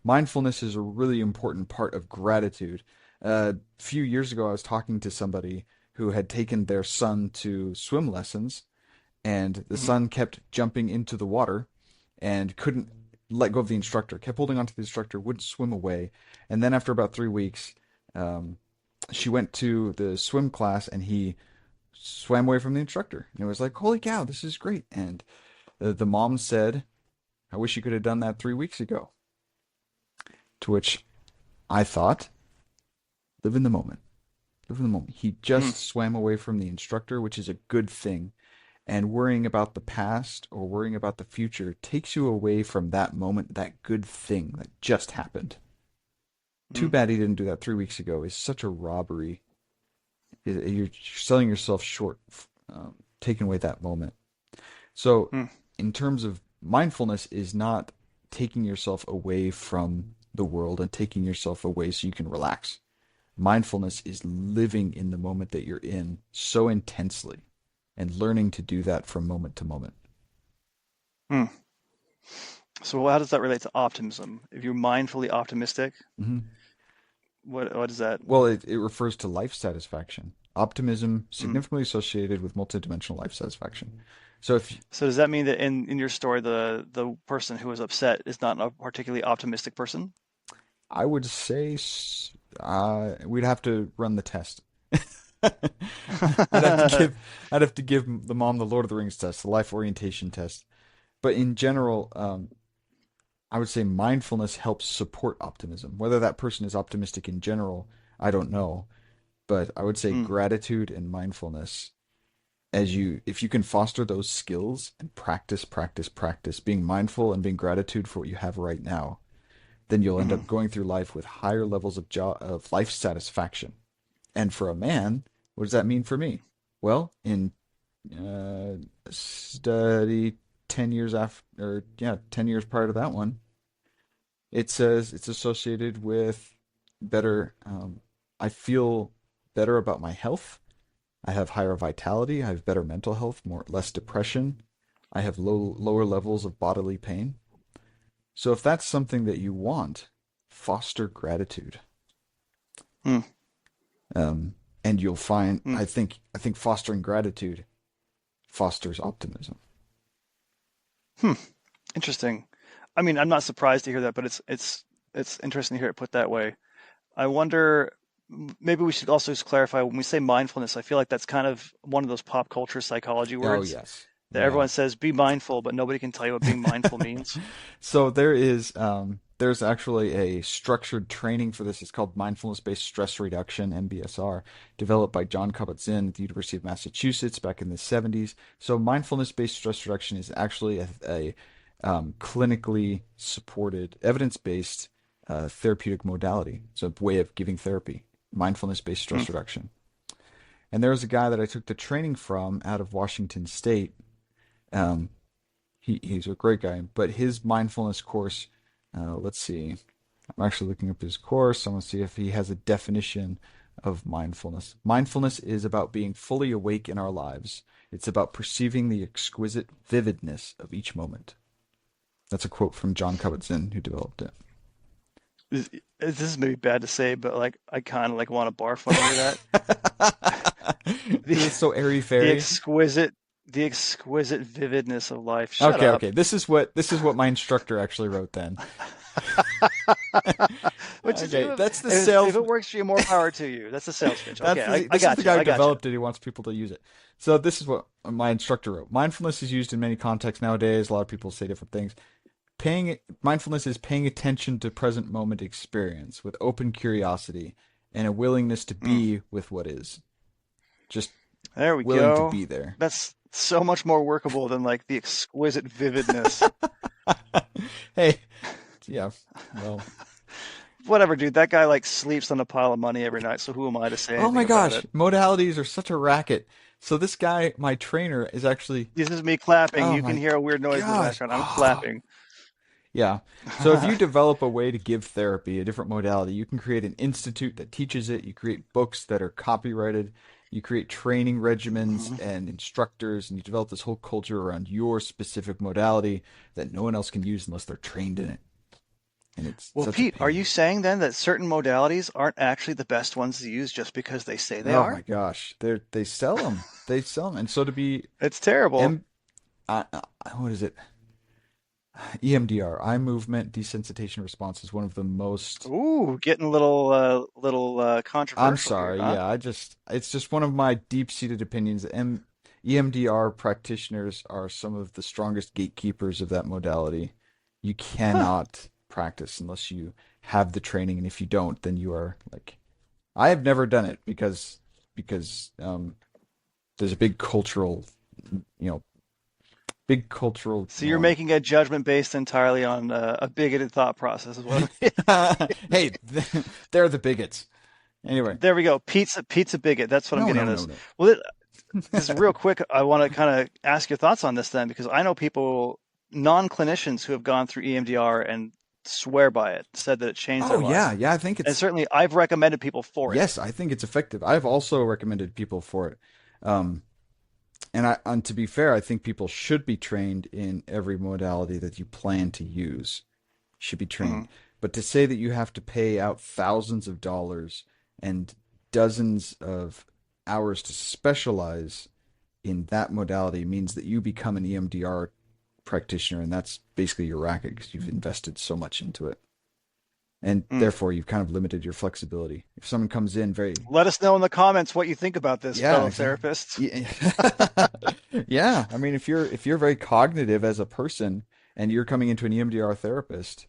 Mindfulness is a really important part of gratitude. A few years ago, I was talking to somebody who had taken their son to swim lessons, and the Hmm. son kept jumping into the water and couldn't let go of the instructor, kept holding onto the instructor, wouldn't swim away. And then after about 3 weeks, um, she went to the swim class and he swam away from the instructor. And it was like, holy cow, this is great. And the mom said, I wish you could have done that 3 weeks ago. To which I thought, live in the moment. Live in the moment. He Hmm. just swam away from the instructor, which is a good thing. And worrying about the past or worrying about the future takes you away from that moment, that good thing that just happened. Too Hmm. bad he didn't do that 3 weeks ago. Is such a robbery. You're selling yourself short, taking away that moment. So, Hmm. in terms of mindfulness, is not taking yourself away from the world and taking yourself away so you can relax. Mindfulness is living in the moment that you're in so intensely and learning to do that from moment to moment. Hmm. So how does that relate to optimism? If you're mindfully optimistic, Hmm. what is that? Well, it refers to life satisfaction. Optimism Hmm. significantly associated with multidimensional life satisfaction. So if So does that mean that in your story, the person who was upset is not a particularly optimistic person? I would say we'd have to run the test. I'd have to give I'd have to give the mom the Lord of the Rings test, the life orientation test. But in general, I would say mindfulness helps support optimism. Whether that person is optimistic in general, I don't know. But I would say Hmm. gratitude and mindfulness, if you can foster those skills and practice, being mindful and being gratitude for what you have right now, then you'll end Hmm. up going through life with higher levels of life satisfaction. And for a man, what does that mean for me? Well, in study 10 years after, or yeah, 10 years prior to that one, it says it's associated with better, I feel better about my health. I have higher vitality. I have better mental health, less depression. I have lower levels of bodily pain. So if that's something that you want, foster gratitude. Hmm. Um, and you'll find, Hmm. I think fostering gratitude fosters optimism. Hmm. Interesting. I mean, I'm not surprised to hear that, but it's interesting to hear it put that way. I wonder, maybe we should also just clarify when we say mindfulness, I feel like that's kind of one of those pop culture psychology Oh, words yes. that Yeah. everyone says be mindful, but nobody can tell you what being mindful means. So there's actually a structured training for this. It's called mindfulness-based stress reduction (MBSR), developed by John Kabat-Zinn at the University of Massachusetts back in the 70s. So mindfulness-based stress reduction is actually a clinically supported, evidence-based therapeutic modality. It's a way of giving therapy, mindfulness-based Hmm. stress reduction. And there was a guy that I took the training from out of Washington State. Um, he's a great guy, but his mindfulness course, let's see, I'm actually looking up his course. I want to see if he has a definition of mindfulness. Mindfulness is about being fully awake in our lives. It's about perceiving the exquisite vividness of each moment. That's a quote from John Kabat-Zinn, who developed it. This is maybe bad to say, but like I kind of like want to barf when I hear that. The Because it's so airy the fairy. exquisite the exquisite vividness of life. Shut Okay, up. okay. This is what my instructor actually wrote then. Which is Okay, that's the if sales. it works for you, more power to you. That's a sales pitch. Okay, I This is the got you. guy who I got you. developed it. He wants people to use it. So this is what my instructor wrote. Mindfulness is used in many contexts nowadays. A lot of people say different things. Paying Mindfulness is paying attention to present moment experience with open curiosity and a willingness to Mm, be with what is. Just there we willing to go. be there. That's so much more workable than like the exquisite vividness. Hey, yeah. Well, Whatever, dude. That guy like sleeps on a pile of money every night, so who am I to say oh my anything about gosh, it? modalities are such a racket. So this guy, my trainer, is actually. This is me clapping. Oh You can my hear a weird noise in the god. background. I'm clapping. Yeah. So if you develop a way to give therapy, a different modality, you can create an institute that teaches it. You create books that are copyrighted. You create training regimens Mhm. and instructors, and you develop this whole culture around your specific modality that no one else can use unless they're trained in it. And it's Well, such a Pete, are you pain. saying then that certain modalities aren't actually the best ones to use just because they say they Oh my are? gosh, they sell them. They sell them, and so to be It's terrible. M, what is it? EMDR, eye movement desensitization response is one of the most. Ooh, getting a little I'm controversial here, sorry. huh? Yeah, it's just one of my deep-seated opinions. EMDR practitioners are some of the strongest gatekeepers of that modality. You Huh. cannot practice unless you have the training, and if you don't, then you are like, I have never done it because there's a you know, big cultural So you're norm. making a judgment based entirely on a bigoted thought process, is what Hey, they're the bigots. Anyway, There we go. Pizza bigot. That's what I'm no, getting no, at no, this. no. Well, this is real quick. I want to kind of ask your thoughts on this then, because I know people, non-clinicians who have gone through EMDR and swear by it, said that it changed Oh their yeah, lives. yeah. I think And it's certainly I've recommended people for it. Yes, I think it's effective. I've also recommended people for it. Um, And to be fair, I think people should be trained in every modality that you plan to use. Should be Hmm. trained. But to say that you have to pay out thousands of dollars and dozens of hours to specialize in that modality means that you become an EMDR practitioner, and that's basically your racket because you've invested so much into it. And Mm. therefore, you've kind of limited your flexibility. If someone comes in very, Let us know in the comments what you think about this, yeah, fellow exactly. therapists. Yeah. Yeah, I mean, if you're very cognitive as a person and you're coming into an EMDR therapist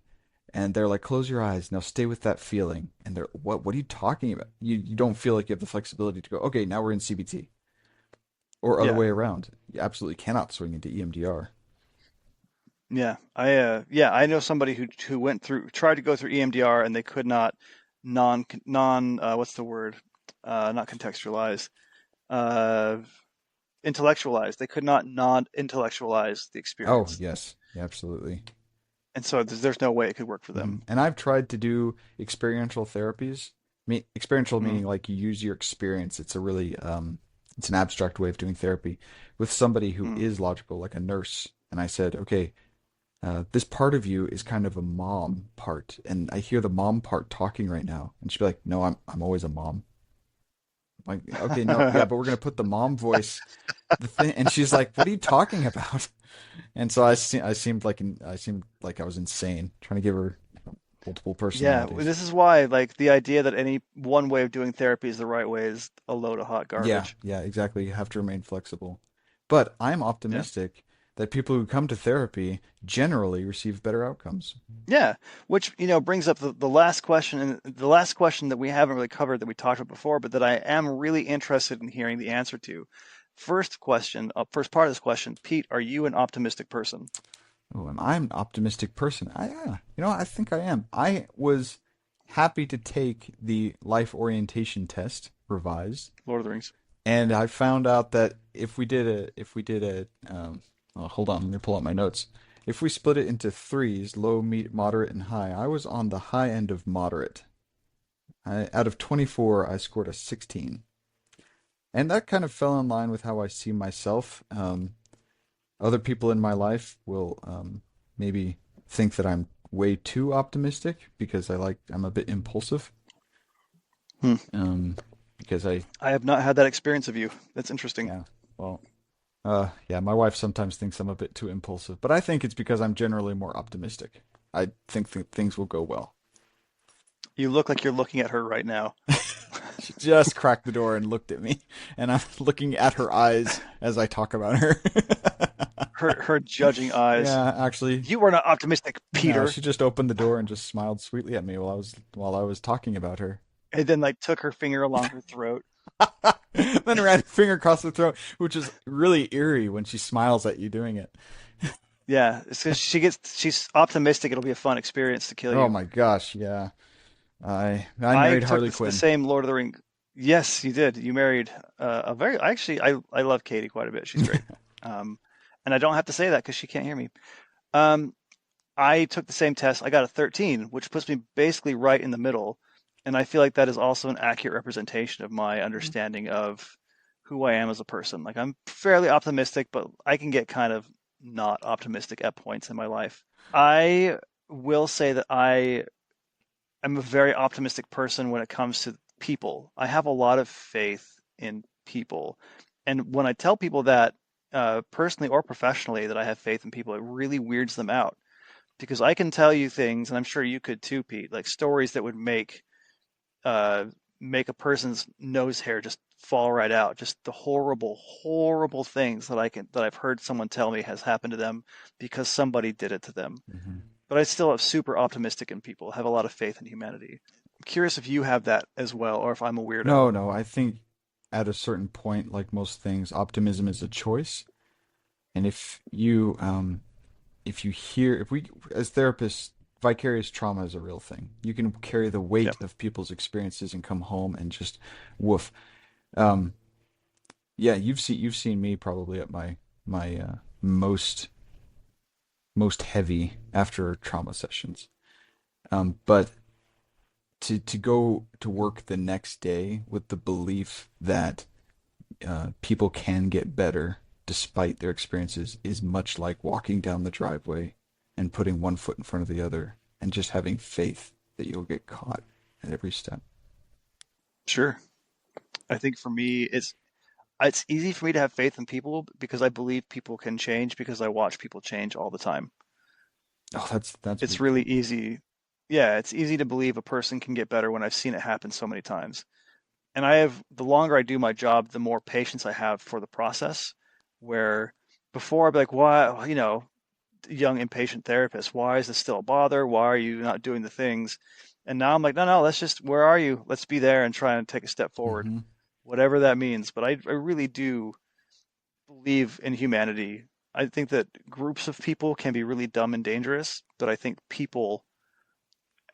and they're like, close your eyes, now stay with that feeling, and they're, what are you talking about? You don't feel like you have the flexibility to go, okay, now we're in CBT, or other Yeah. way around. You absolutely cannot swing into EMDR. Yeah, I know somebody who went through tried to go through EMDR and they could not non what's the word? Not contextualize. Uh Intellectualize. They could not non-intellectualize the Oh, experience. yes, yeah, absolutely. And so there's no way it could work for them. And I've tried to do experiential therapies. Experiential Mm, meaning like you use your experience. It's a really it's an abstract way of doing therapy with somebody who mm. is logical, like a nurse. And I said, okay, this part of you is kind of a mom part, and I hear the mom part talking right now. And she'd be like, no, I'm always a mom. I'm like, okay, no, yeah, but we're gonna put the mom voice, the thing. And she's like, what are you talking about? And so I seemed like I was insane trying to give her multiple Yeah, personalities. this is why like the idea that any one way of doing therapy is the right way is a load of hot Yeah, garbage. yeah, exactly. You have to remain flexible. But I'm Yeah. optimistic that people who come to therapy generally receive better outcomes. Yeah, which brings up the last question, and the last question that we haven't really covered that we talked about before, but that I am really interested in hearing the answer to. First question, first part of this question, Pete, are you an optimistic person? Oh, am I an optimistic person? Yeah, I think I am. I was happy to take the life orientation test revised, Lord of the Rings. and I found out that if we did oh, hold on, let me pull out my notes. If we split it into threes, low, moderate, and high, I was on the high end of moderate. Out of 24, I scored a 16. And that kind of fell in line with how I see myself. Other people in my life will maybe think that I'm way too optimistic because I'm a bit impulsive. Hmm. Um, because I I have not had that experience of you. That's interesting. yeah, well, yeah, my wife sometimes thinks I'm a bit too impulsive, but I think it's because I'm generally more optimistic. I think that things will go well. You look like you're looking at her right now. She just cracked the door and looked at me, and I'm looking at her eyes as I talk about her. Her judging eyes. Yeah, actually, You are not optimistic, no, Peter. she just opened the door and just smiled sweetly at me while I was talking about her. And then like took her finger along her throat. Then ran her finger across the throat, which is really eerie when she smiles at you doing it. Yeah, it's 'cause she's optimistic. It'll be a fun experience to kill Oh you. my gosh, yeah. I I married took Harley the Quinn. same Lord of the Ring. Yes, you did. You married a very actually I love Katie quite a bit. She's great. Um, and I don't have to say that because she can't hear me. Um, I took the same test. I got a 13, which puts me basically right in the middle. And I feel like that is also an accurate representation of my understanding of who I am as a person. Like I'm fairly optimistic, but I can get kind of not optimistic at points in my life. I will say that I am a very optimistic person when it comes to people. I have a lot of faith in people. And when I tell people that, personally or professionally, that I have faith in people, it really weirds them out because I can tell you things, and I'm sure you could too, Pete, like stories that would uh, make a person's nose hair just fall right out. Just the horrible, horrible things that I've heard someone tell me has happened to them because somebody did it to them. Hmm. But I still am super optimistic in people, have a lot of faith in humanity. I'm curious if you have that as well, or if I'm a weirdo. No, no, I think at a certain point, like most things, optimism is a choice. And if we, as therapists, vicarious trauma is a real thing. You can carry the Yeah. weight of people's experiences and come home and just woof. Um, yeah, you've seen me probably at my most heavy after trauma sessions. But to go to work the next day with the belief that people can get better despite their experiences is much like walking down the driveway and putting one foot in front of the other and just having faith that you'll get caught at every step. Sure. I think for me, it's easy for me to have faith in people because I believe people can change because I watch people change all the time. Oh, that's It's beautiful. really easy. Yeah, it's easy to believe a person can get better when I've seen it happen so many times. And the longer I do my job, the more patience I have for the process. Where before I'd be like, why, young impatient therapist, why is this still a bother? Why are you not doing the things? And now I'm like, no, no, where are you? Let's be there and try and take a step forward, Hmm. whatever that means. But I really do believe in humanity. I think that groups of people can be really dumb and dangerous, but I think people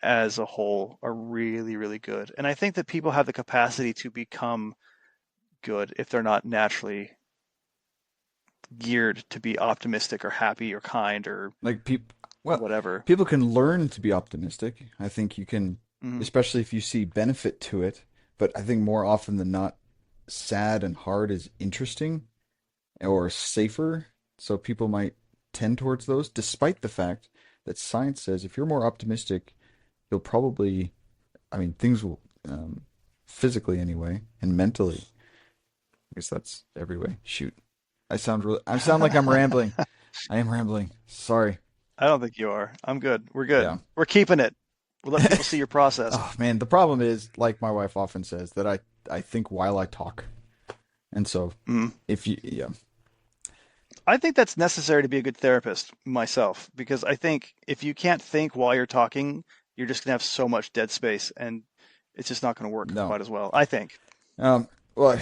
as a whole are really, really good. And I think that people have the capacity to become good if they're not naturally geared to be optimistic or happy or kind Like people, or well, whatever. people can learn to be optimistic. I think you can, Hmm. especially if you see benefit to it. But I think more often than not, sad and hard is interesting or safer. So people might tend towards those, despite the fact that science says if you're more optimistic, you'll probably, I mean, things will, physically anyway, and mentally. I guess that's every way. Shoot, I sound like I'm rambling. I am rambling. Sorry. I don't think you are. I'm good. We're Yeah. good. We're keeping it. We'll let people see your process. Oh man, the problem is, like my wife often says, that I think while I talk, and so Mm. if you, yeah, I think that's necessary to be a good therapist myself, because I think if you can't think while you're talking, you're just gonna have so much dead space and it's just not gonna work no. quite as well, I think. Well,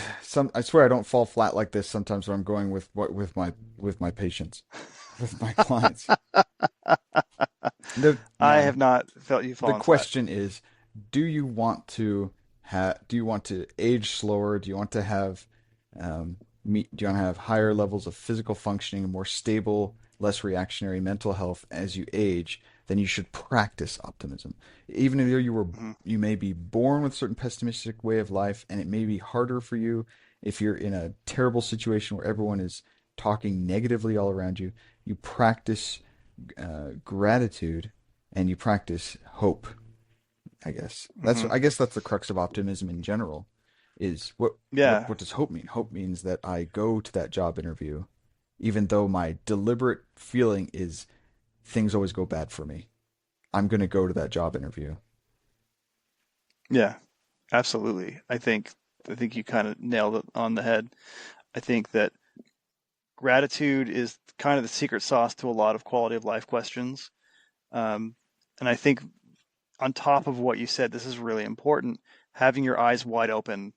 I swear I don't fall flat like this sometimes when I'm going with my patients, with my clients. The I yeah, have not felt you the falling flat. question is, do you want to age slower? Do you want to have do you want to have higher levels of physical functioning and more stable, less reactionary mental health as you age? Then you should practice optimism. Even if Hmm. you may be born with a certain pessimistic way of life, and it may be harder for you if you're in a terrible situation where everyone is talking negatively all around you. You practice gratitude and you practice hope. Hmm. I guess that's the crux of optimism in general. Is Yeah, what does hope mean? Hope means that I go to that job interview, even though my deliberate feeling is things always go bad for me. I'm going to go to that job interview. yeah, absolutely. I think you kind of nailed it on the head. I think that gratitude is kind of the secret sauce to a lot of quality of life questions. Um, and I think on top of what you said, this is really important, having your eyes wide open.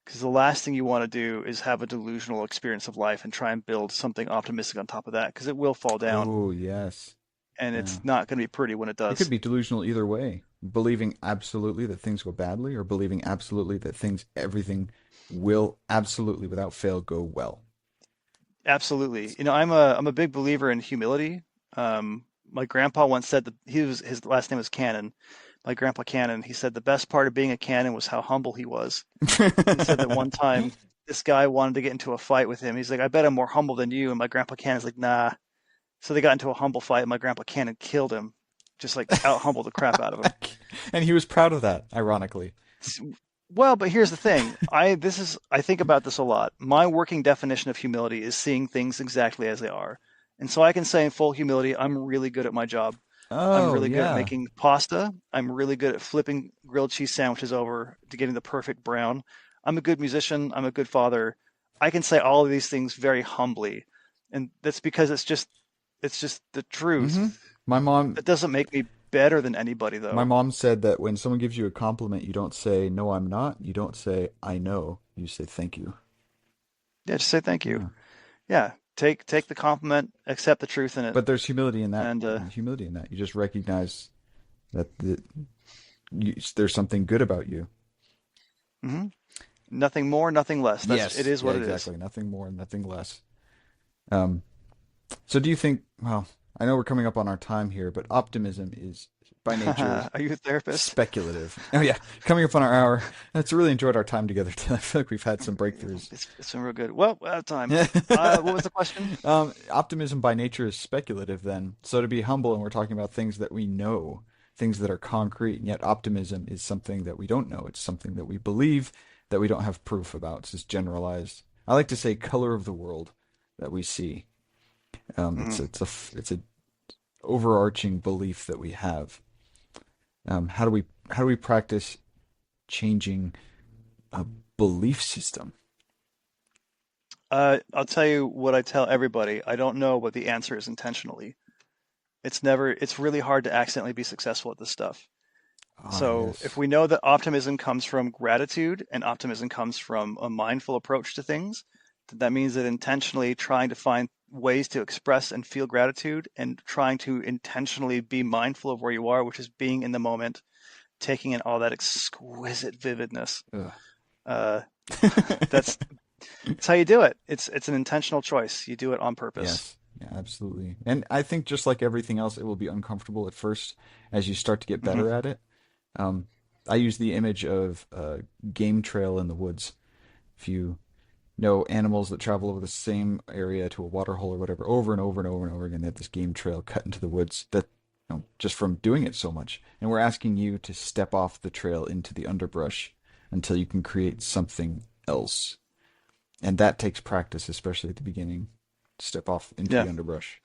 Because the last thing you want to do is have a delusional experience of life and try and build something optimistic on top of that, because it will fall down Oh yes, and yeah. it's not going to be pretty when it It could does. be delusional either way. Believing absolutely that things go badly, or believing absolutely that everything will absolutely without fail go well. Absolutely. I'm a big believer in humility. My grandpa once said that his last name was Cannon. My grandpa Cannon, he said the best part of being a Cannon was how humble he was. He said that one time this guy wanted to get into a fight with him. He's like, I bet I'm more humble than you. And my grandpa Cannon's like, nah. So they got into a humble fight, and my grandpa Cannon killed him, just like out humbled the crap out of him. And he was proud of that, ironically. Well, but here's the thing. I think about this a lot. My working definition of humility is seeing things exactly as they are. And so I can say in full humility, I'm really good at my job. I'm Oh, really good at yeah. making pasta. I'm really good at flipping grilled cheese sandwiches over to getting the perfect brown. I'm a good musician. I'm a good father. I can say all of these things very humbly. And that's because it's just the Hmm. truth. My mom That doesn't make me better than anybody my though. mom said that when someone gives you a compliment, you don't say, "No, I'm not." You don't say, "I know." You say, "Thank you." Yeah, just say thank you. Yeah. Yeah, take the compliment, accept the truth in it, But there's humility in that. and Humility in that. You just recognize that there's something good about you. mhm. Nothing more, nothing less. It Yes. is Yeah, what it is. exactly. Nothing more, nothing less. Um, so do you think, well, I know we're coming up on our time here, but optimism is by nature Are you a therapist? speculative. Oh yeah, coming up on our hour. It's really enjoyed our time together. I feel like we've had some breakthroughs. It's been real good. Well, we're out of time. What was the question? Optimism by nature is speculative then. So to be humble, and we're talking about things that we know, things that are concrete, and yet optimism is something that we don't know. It's something that we believe that we don't have proof about. It's just generalized. I like to say color of the world that we see. Hmm. It's a overarching belief that we have. How do we practice changing a belief system? I'll tell you what I tell everybody. I don't know what the answer is intentionally. It's really hard to accidentally be successful at this stuff. Ah, So if yes. we know that optimism comes from gratitude and optimism comes from a mindful approach to things, then that means that intentionally trying to find ways to express and feel gratitude and trying to intentionally be mindful of where you are, which is being in the moment, taking in all that exquisite vividness. Ugh. Uh, that's that's how you do it. It's an intentional choice. You do it on purpose. Yes. Yeah, absolutely. And I think just like everything else, it will be uncomfortable at first as you start to get Hmm. better at it. Um, I use the image of a game trail in the woods. If you know animals that travel over the same area to a water hole or whatever over and over and over and over again, they have this game trail cut into the woods that, just from doing it so much. And we're asking you to step off the trail into the underbrush until you can create something else. And that takes practice, especially at the beginning. Step off into Yeah, the underbrush.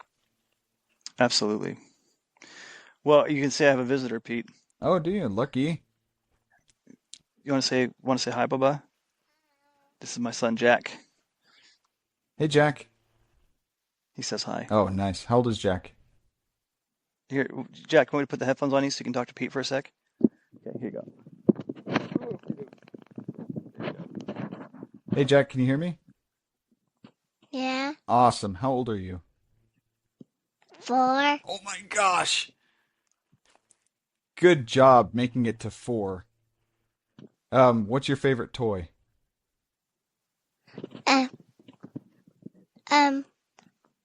absolutely. Well, you can say I have a visitor, Pete. Oh, do you? Lucky. You want to say hi, Baba? This is my son Jack. Hey, Jack. He says hi. Oh, nice. How old is Jack? Here, Jack, want me to put the headphones on you so you can talk to Pete for a sec? Okay, here you go. Hey, Jack, can you hear me? Yeah, Awesome. How old are you? 4. Oh my gosh. Good job making it to 4. What's your favorite toy? Uh, um,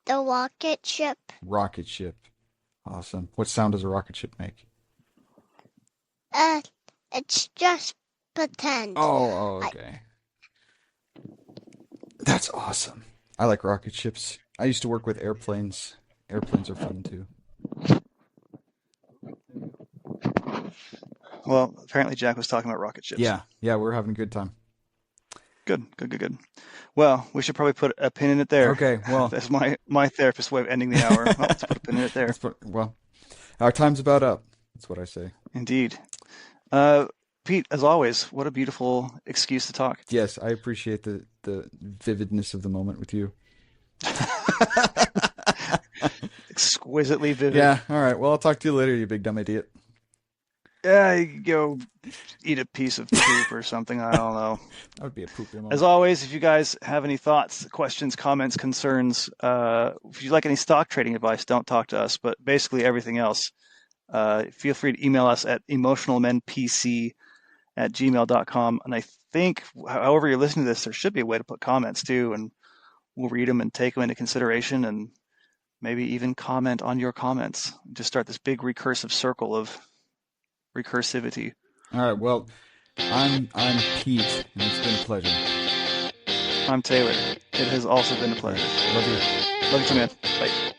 the rocket ship. Rocket ship. Awesome. What sound does a rocket ship make? Uh, it's just pretend. Oh, I, okay. That's awesome. I like rocket ships. I used to work with airplanes. Airplanes are fun too. Well, apparently Jack was talking about rocket ships. Yeah, yeah, we're having a good time. Good, good, good, good. Well, we should probably put a pin in it there. Okay, well, That's my therapist way of ending the hour. Well, let's put a pin in it there. well, our time's about up. That's what I say. Indeed. Uh, Pete, as always, what a beautiful excuse to talk. Yes, I appreciate the vividness of the moment with you. Exquisitely vivid. Yeah, all right. Well, I'll talk to you later, you big dumb idiot. Yeah, you go eat a piece of poop or something. I don't know. That would be a poop As emoji. always, if you guys have any thoughts, questions, comments, concerns, if you'd like any stock trading advice, don't talk to us. But basically everything else, feel free to email us at emotionalmenpc@gmail.com. And I think, however you're listening to this, there should be a way to put comments too, and we'll read them and take them into consideration, and maybe even comment on your comments. Just start this big recursive circle of recursivity. All right. Well, I'm Pete, and it's been a pleasure. I'm Taylor. It has also been a All right. pleasure. Love you. Love you too, man. Bye.